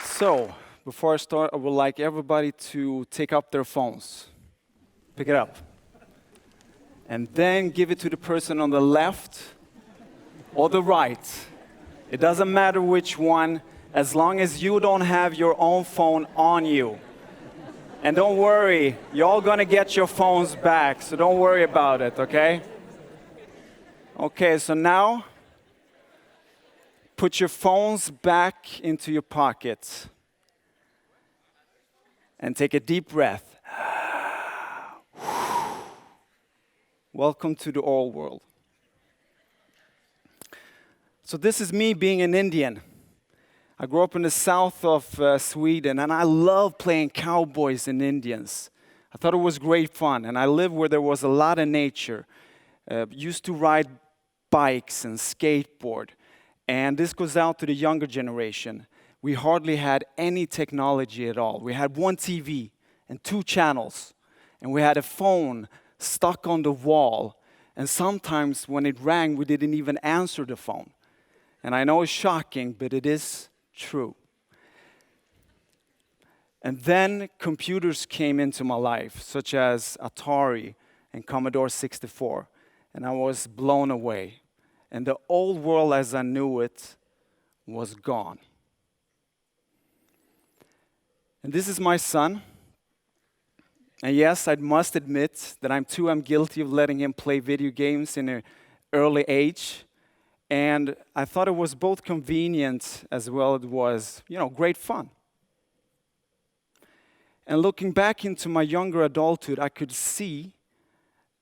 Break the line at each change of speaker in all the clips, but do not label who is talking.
So, before I start, I would like everybody to take up their phones. Pick it up. And then give it to the person on the left or the right. It doesn't matter which one, as long as you don't have your own phone on you. And don't worry, you're all gonna get your phones back, so don't worry about it, okay? Okay, so now, put your phones back into your pockets. And take a deep breath. Welcome to the old world. So this is me being an Indian. I grew up in the south of Sweden, and I love playing cowboys and Indians. I thought it was great fun, and I lived where there was a lot of nature. Used to ride bikes and skateboard. And this goes out to the younger generation. We hardly had any technology at all. We had one TV and 2 channels, and we had a phone stuck on the wall. And sometimes when it rang, we didn't even answer the phone. And I know it's shocking, but it is true. And then computers came into my life, such as Atari and Commodore 64, and I was blown away. And the old world as I knew it was gone. And this is my son. And yes, I must admit that I'm guilty of letting him play video games in an early age. And I thought it was both convenient as well as it was, great fun. And looking back into my younger adulthood, I could see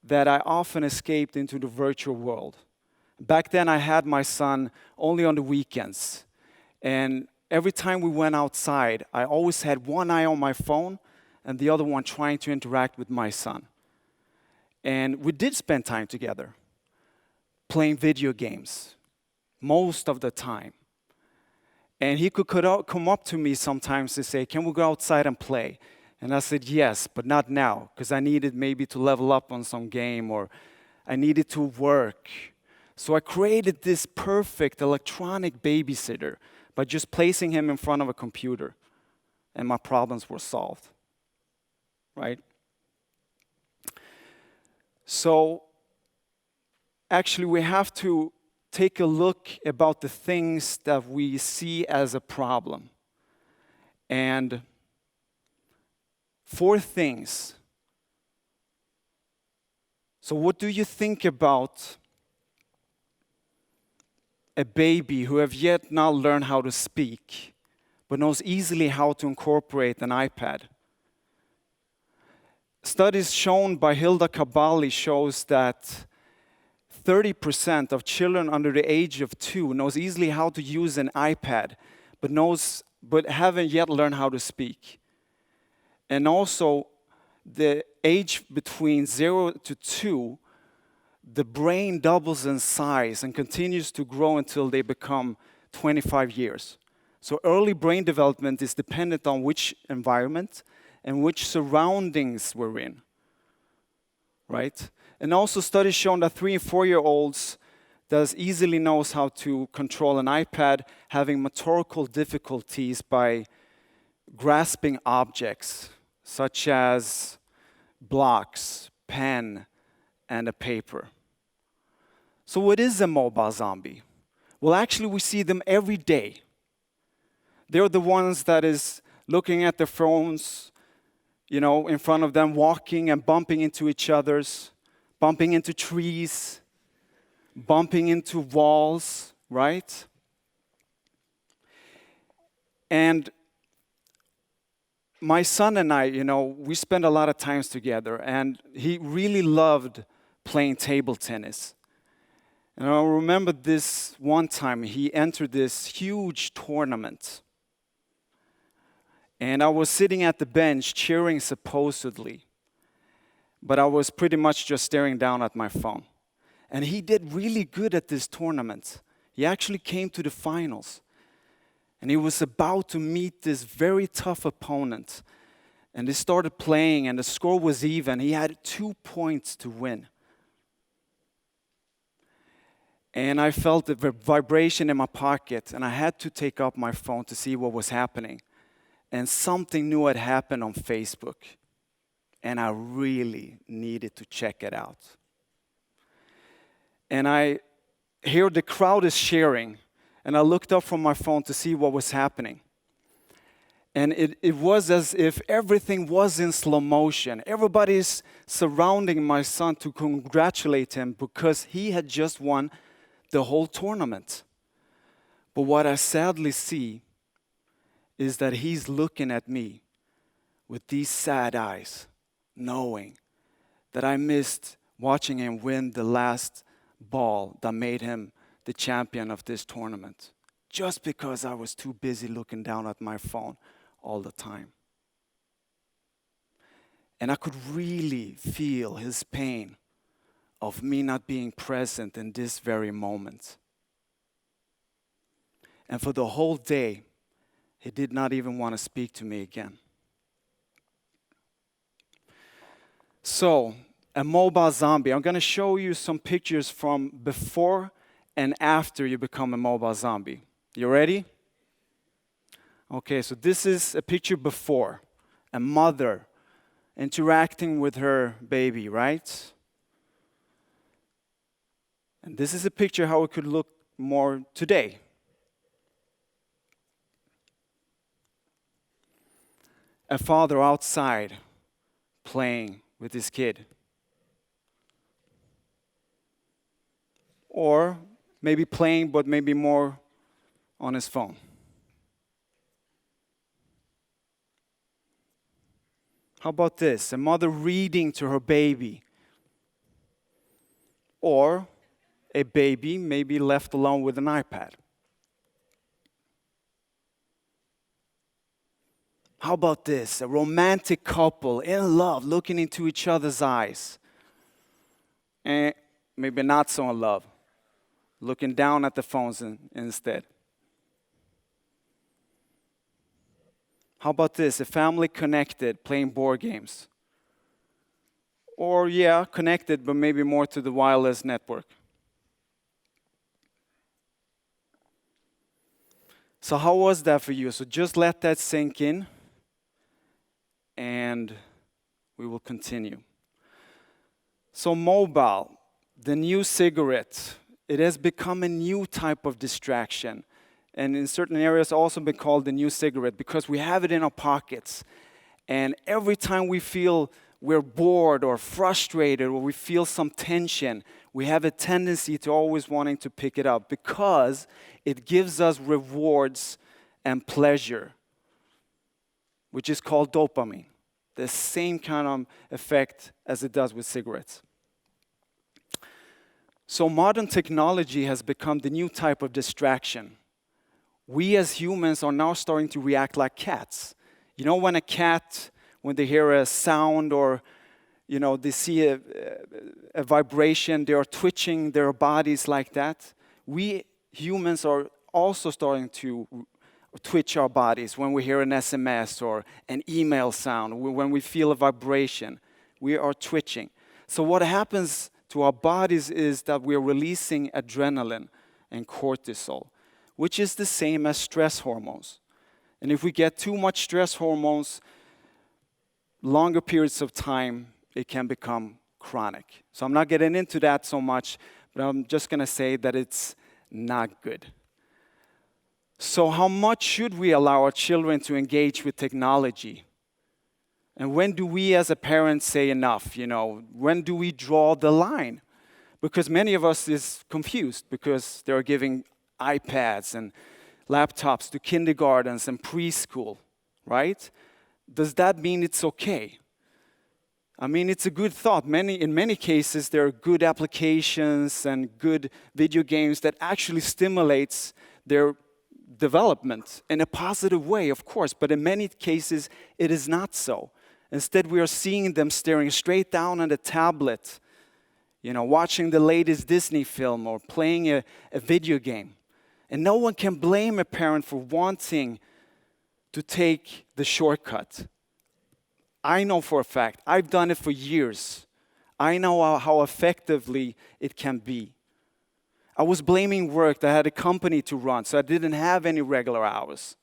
that I often escaped into the virtual world. Back then, I had my son only on the weekends. And every time we went outside, I always had one eye on my phone and the other one trying to interact with my son. And we did spend time together, playing video games, most of the time. And he could come up to me sometimes to say, "Can we go outside and play?" And I said, "Yes, but not now, because I needed maybe to level up on some game, or I needed to work." So I created this perfect electronic babysitter by just placing him in front of a computer, and my problems were solved, right? So actually we have to take a look about the things that we see as a problem. And 4 things. So what do you think about a baby who have yet not learned how to speak, but knows easily how to incorporate an iPad? Studies shown by Hilda Kabali shows that 30% of children under the age of 2 knows easily how to use an iPad, but haven't yet learned how to speak. And also, the age between 0 to 2, the brain doubles in size and continues to grow until they become 25 years. So early brain development is dependent on which environment and which surroundings we're in, right? And also studies shown that 3 and 4-year-olds easily knows how to control an iPad, having motorical difficulties by grasping objects, such as blocks, pen, and a paper. So what is a mobile zombie? Well, actually, we see them every day. They're the ones that is looking at their phones, in front of them, walking and bumping into each other's, bumping into trees, bumping into walls, right? And my son and I, we spend a lot of times together, and he really loved playing table tennis. And I remember this one time he entered this huge tournament. And I was sitting at the bench cheering supposedly, but I was pretty much just staring down at my phone. And he did really good at this tournament. He actually came to the finals. And he was about to meet this very tough opponent. And they started playing, and the score was even. He had 2 points to win. And I felt the vibration in my pocket, and I had to take up my phone to see what was happening. And something new had happened on Facebook, and I really needed to check it out. And I hear the crowd is sharing, and I looked up from my phone to see what was happening. And it was as if everything was in slow motion. Everybody's surrounding my son to congratulate him because he had just won the whole tournament. But what I sadly see is that he's looking at me with these sad eyes, knowing that I missed watching him win the last ball that made him the champion of this tournament, just because I was too busy looking down at my phone all the time. And I could really feel his pain of me not being present in this very moment. And for the whole day, he did not even want to speak to me again. So, a mobile zombie. I'm going to show you some pictures from before and after you become a mobile zombie. You ready? Okay, so this is a picture before. A mother interacting with her baby, right? And this is a picture how it could look more today. A father outside playing with his kid. Or maybe playing, but maybe more on his phone. How about this? A mother reading to her baby. Or a baby maybe left alone with an iPad. How about this? A romantic couple in love, looking into each other's eyes. And maybe not so in love, looking down at the phones instead. How about this? A family connected, playing board games. Or connected, but maybe more to the wireless network. So how was that for you? So just let that sink in, and we will continue. So mobile, the new cigarette, it has become a new type of distraction. And in certain areas also been called the new cigarette because we have it in our pockets. And every time we feel we're bored or frustrated or we feel some tension, we have a tendency to always wanting to pick it up because it gives us rewards and pleasure, which is called dopamine. The same kind of effect as it does with cigarettes. So modern technology has become the new type of distraction. We as humans are now starting to react like cats. You know, when a cat, when they hear a sound or, they see a vibration, they are twitching their bodies like that. We humans are also starting to twitch our bodies when we hear an SMS or an email sound, when we feel a vibration. We are twitching. So what happens to our bodies is that we are releasing adrenaline and cortisol, which is the same as stress hormones. And if we get too much stress hormones, longer periods of time, it can become chronic. So I'm not getting into that so much, but I'm just going to say that it's not good. So how much should we allow our children to engage with technology? And when do we as a parent say enough? When do we draw the line? Because many of us is confused because they're giving iPads and laptops to kindergartens and preschool, right? Does that mean it's okay? I mean, it's a good thought. In many cases, there are good applications and good video games that actually stimulates their development in a positive way, of course, but in many cases, it is not so. Instead, we are seeing them staring straight down at a tablet, watching the latest Disney film or playing a video game. And no one can blame a parent for wanting to take the shortcut. I know for a fact, I've done it for years. I know how effectively it can be. I was blaming work that I had a company to run, so I didn't have any regular hours.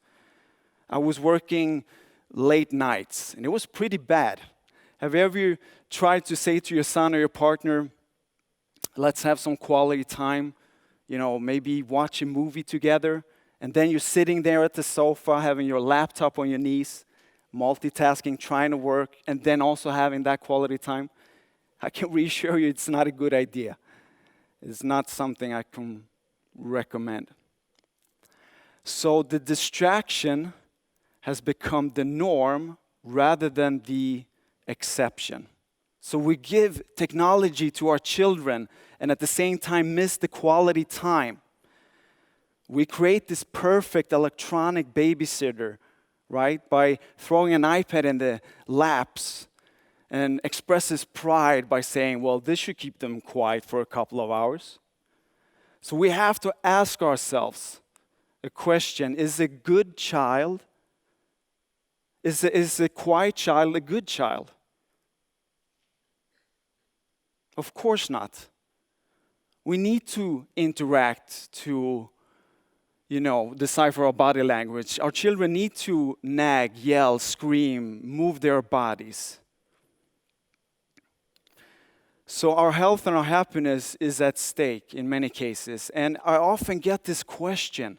I was working late nights, and it was pretty bad. Have you ever tried to say to your son or your partner, let's have some quality time, maybe watch a movie together, and then you're sitting there at the sofa having your laptop on your knees, multitasking, trying to work, and then also having that quality time? I can reassure you it's not a good idea. It's not something I can recommend. So the distraction has become the norm rather than the exception. So we give technology to our children and at the same time miss the quality time. We create this perfect electronic babysitter, right? By throwing an iPad in the laps, and expresses pride by saying, well, this should keep them quiet for a couple of hours. So we have to ask ourselves a question: is a good child, is a quiet child a good child? Of course not. We need to interact to, decipher our body language. Our children need to nag, yell, scream, move their bodies. So our health and our happiness is at stake in many cases. And I often get this question,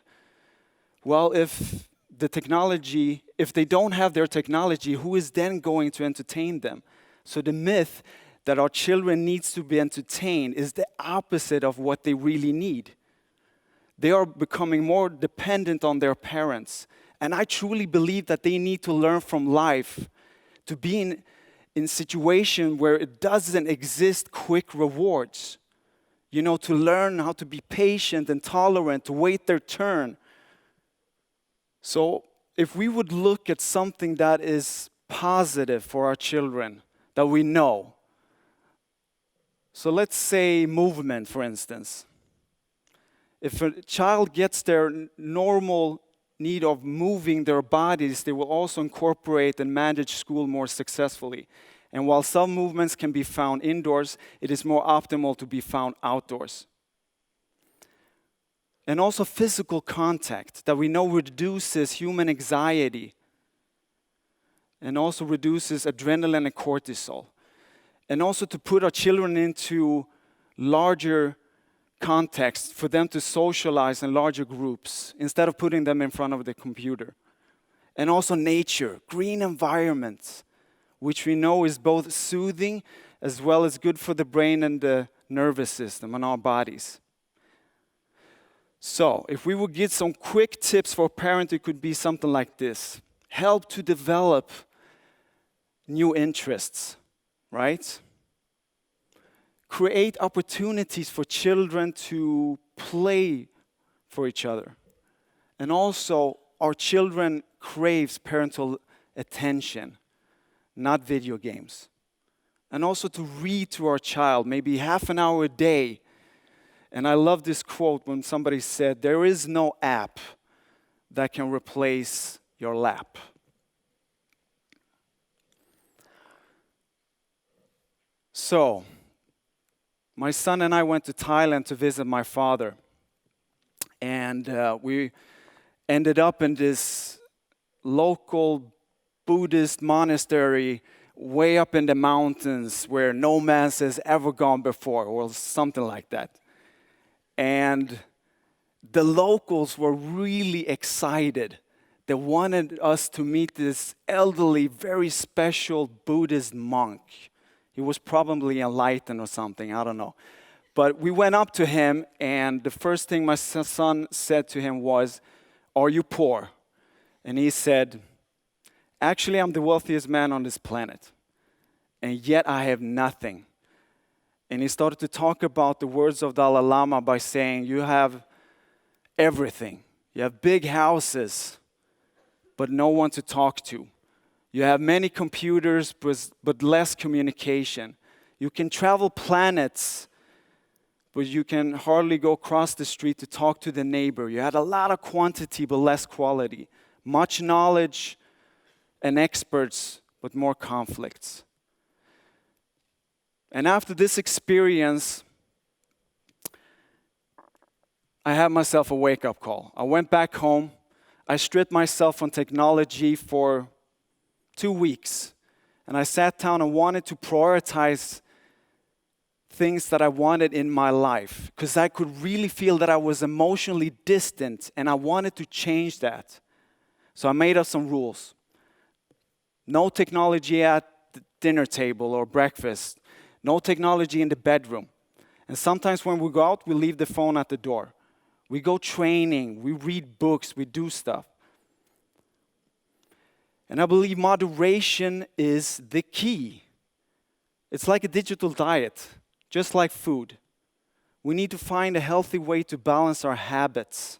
well, if they don't have their technology, who is then going to entertain them? So the myth that our children needs to be entertained is the opposite of what they really need. They are becoming more dependent on their parents. And I truly believe that they need to learn from life to be in situation where it doesn't exist quick rewards. To learn how to be patient and tolerant, to wait their turn. So if we would look at something that is positive for our children, that we know. So let's say movement, for instance. If a child gets their normal need of moving their bodies, they will also incorporate and manage school more successfully. And while some movements can be found indoors, it is more optimal to be found outdoors. And also physical contact that we know reduces human anxiety and also reduces adrenaline and cortisol. And also to put our children into larger context for them to socialize in larger groups instead of putting them in front of the computer. And also nature, green environments, which we know is both soothing as well as good for the brain and the nervous system and our bodies. So, if we would get some quick tips for a parent, it could be something like this. Help to develop new interests, right? Create opportunities for children to play for each other. And also, our children craves parental attention, not video games. And also to read to our child, maybe half an hour a day. And I love this quote when somebody said, there is no app that can replace your lap. So, my son and I went to Thailand to visit my father. And we ended up in this local Buddhist monastery way up in the mountains where no man has ever gone before, or something like that. And the locals were really excited. They wanted us to meet this elderly, very special Buddhist monk. He was probably enlightened or something, I don't know. But we went up to him, and the first thing my son said to him was, "Are you poor?" And he said, "Actually, I'm the wealthiest man on this planet, and yet I have nothing." And he started to talk about the words of Dalai Lama by saying, you have everything. You have big houses, but no one to talk to. You have many computers, but less communication. You can travel planets, but you can hardly go across the street to talk to the neighbor. You had a lot of quantity, but less quality. Much knowledge and experts, but more conflicts. And after this experience, I had myself a wake-up call. I went back home. I stripped myself from technology for 2 weeks. And I sat down and wanted to prioritize things that I wanted in my life, because I could really feel that I was emotionally distant, and I wanted to change that. So I made up some rules. No technology at the dinner table or breakfast. No technology in the bedroom. And sometimes when we go out, we leave the phone at the door. We go training, we read books, we do stuff. And I believe moderation is the key. It's like a digital diet, just like food. We need to find a healthy way to balance our habits.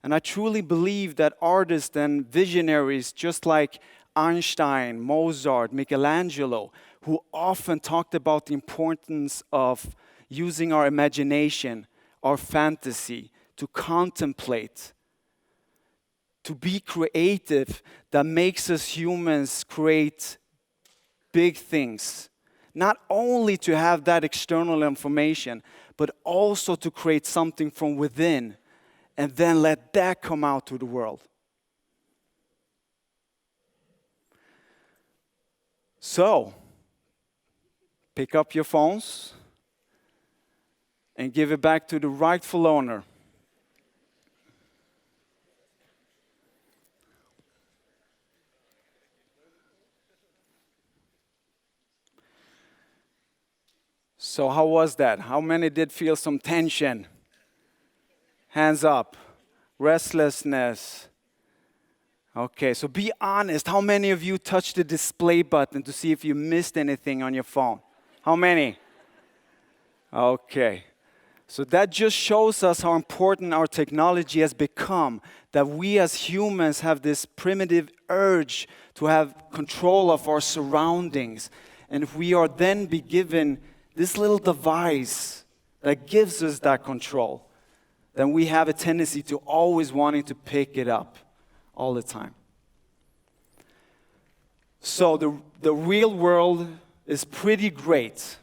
And I truly believe that artists and visionaries, just like Einstein, Mozart, Michelangelo, who often talked about the importance of using our imagination, our fantasy, to contemplate, to be creative, that makes us humans create big things. Not only to have that external information, but also to create something from within, and then let that come out to the world. So, pick up your phones and give it back to the rightful owner. So how was that? How many did feel some tension? Hands up. Restlessness. Okay, so be honest. How many of you touched the display button to see if you missed anything on your phone? How many? Okay. So that just shows us how important our technology has become, that we as humans have this primitive urge to have control of our surroundings. And if we are then be given this little device that gives us that control, then we have a tendency to always wanting to pick it up all the time. So the real world is pretty great.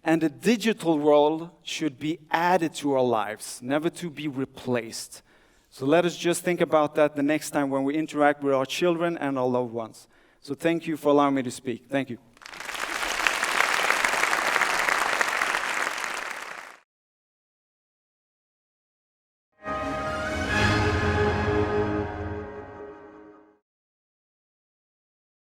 And the digital world should be added to our lives, never to be replaced. So let us just think about that the next time when we interact with our children and our loved ones. So thank you for allowing me to speak. Thank you.